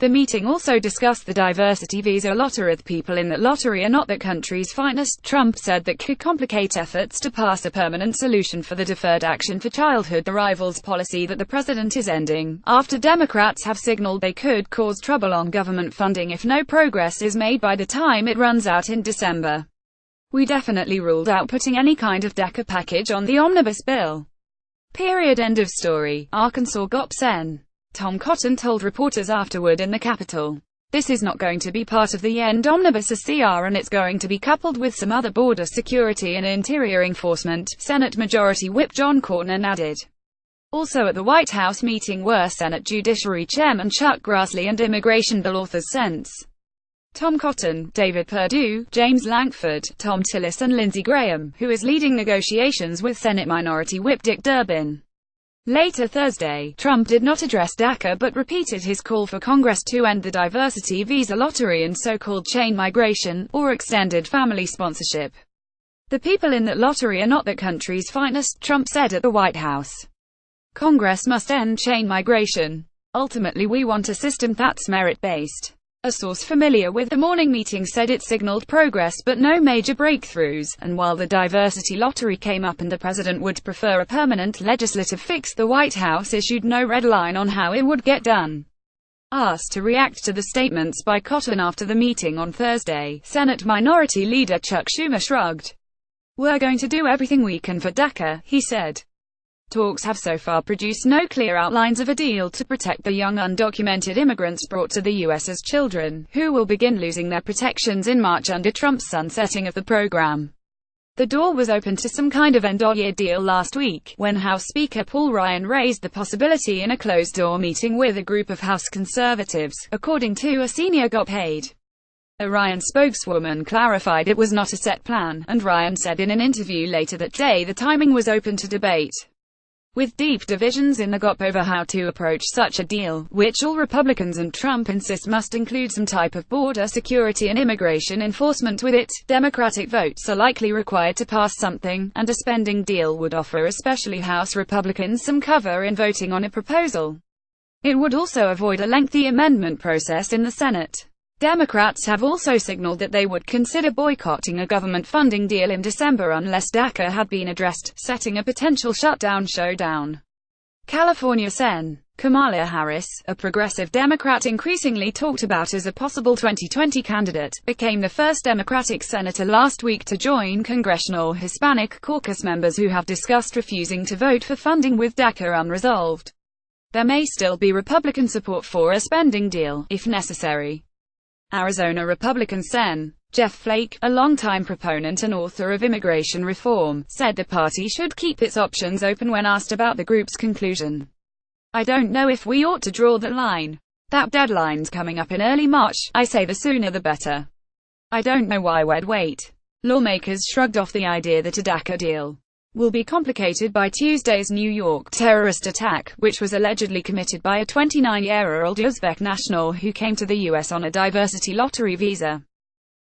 The meeting also discussed the diversity visa lottery. The people in that lottery are not the country's finest, Trump said, that could complicate efforts to pass a permanent solution for the Deferred Action for Childhood Arrivals policy that the president is ending, after Democrats have signaled they could cause trouble on government funding if no progress is made by the time it runs out in December. We definitely ruled out putting any kind of daca package on the omnibus bill. Period. End of story. Arkansas Gop Sen. Tom Cotton told reporters afterward in the Capitol, "This is not going to be part of the end omnibus CR, and it's going to be coupled with some other border security and interior enforcement," Senate Majority Whip John Cornyn added. Also at the White House meeting were Senate Judiciary Chairman Chuck Grassley and immigration bill authors Sens. Tom Cotton, David Perdue, James Lankford, Tom Tillis and Lindsey Graham, who is leading negotiations with Senate Minority Whip Dick Durbin. Later Thursday, Trump did not address DACA but repeated his call for Congress to end the diversity visa lottery and so-called chain migration, or extended family sponsorship. "The people in that lottery are not the country's finest," Trump said at the White House. "Congress must end chain migration. Ultimately we want a system that's merit-based." A source familiar with the morning meeting said it signaled progress but no major breakthroughs, and while the diversity lottery came up and the president would prefer a permanent legislative fix, the White House issued no red line on how it would get done. Asked to react to the statements by Cotton after the meeting on Thursday, Senate Minority Leader Chuck Schumer shrugged. "We're going to do everything we can for DACA," he said. Talks have so far produced no clear outlines of a deal to protect the young undocumented immigrants brought to the U.S. as children, who will begin losing their protections in March under Trump's sunsetting of the program. The door was open to some kind of end-of-year deal last week, when House Speaker Paul Ryan raised the possibility in a closed-door meeting with a group of House conservatives, according to a senior GOP aide. A Ryan spokeswoman clarified it was not a set plan, and Ryan said in an interview later that day the timing was open to debate. With deep divisions in the GOP over how to approach such a deal, which all Republicans and Trump insist must include some type of border security and immigration enforcement with it, Democratic votes are likely required to pass something, and a spending deal would offer especially House Republicans some cover in voting on a proposal. It would also avoid a lengthy amendment process in the Senate. Democrats have also signaled that they would consider boycotting a government funding deal in December unless DACA had been addressed, setting a potential showdown. California Sen. Kamala Harris, a progressive Democrat increasingly talked about as a possible 2020 candidate, became the first Democratic senator last week to join Congressional Hispanic Caucus members who have discussed refusing to vote for funding with DACA unresolved. There may still be Republican support for a spending deal, if necessary. Arizona Republican Sen. Jeff Flake, a longtime proponent and author of immigration reform, said the party should keep its options open when asked about the group's conclusion. "I don't know if we ought to draw the line. That deadline's coming up in early March. I say the sooner the better. I don't know why we'd wait." Lawmakers shrugged off the idea that a DACA deal will be complicated by Tuesday's New York terrorist attack, which was allegedly committed by a 29-year-old Uzbek national who came to the U.S. on a diversity lottery visa.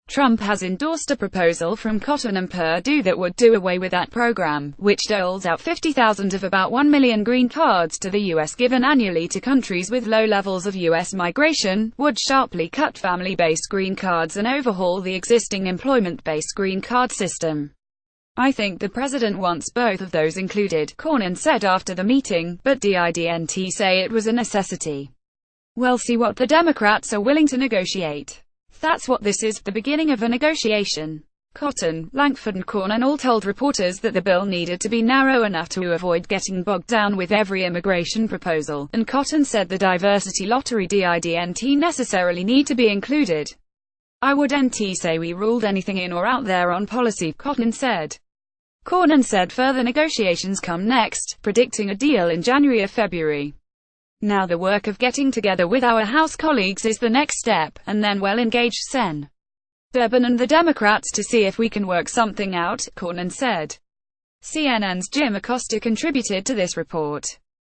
Trump has endorsed a proposal from Cotton and Perdue that would do away with that program, which doles out 50,000 of about 1 million green cards to the U.S. given annually to countries with low levels of U.S. migration, would sharply cut family-based green cards and overhaul the existing employment-based green card system. "I think the president wants both of those included," Cornyn said after the meeting, but didn't say it was a necessity. "We'll see what the Democrats are willing to negotiate. That's what this is, the beginning of a negotiation." Cotton, Lankford and Cornyn all told reporters that the bill needed to be narrow enough to avoid getting bogged down with every immigration proposal, and Cotton said the diversity lottery didn't necessarily need to be included. "I wouldn't say we ruled anything in or out there on policy," Cotton said. Cornyn said further negotiations come next, predicting a deal in January or February. "Now the work of getting together with our House colleagues is the next step, and then we'll engage Sen. Durbin and the Democrats to see if we can work something out," Cornyn said. CNN's Jim Acosta contributed to this report.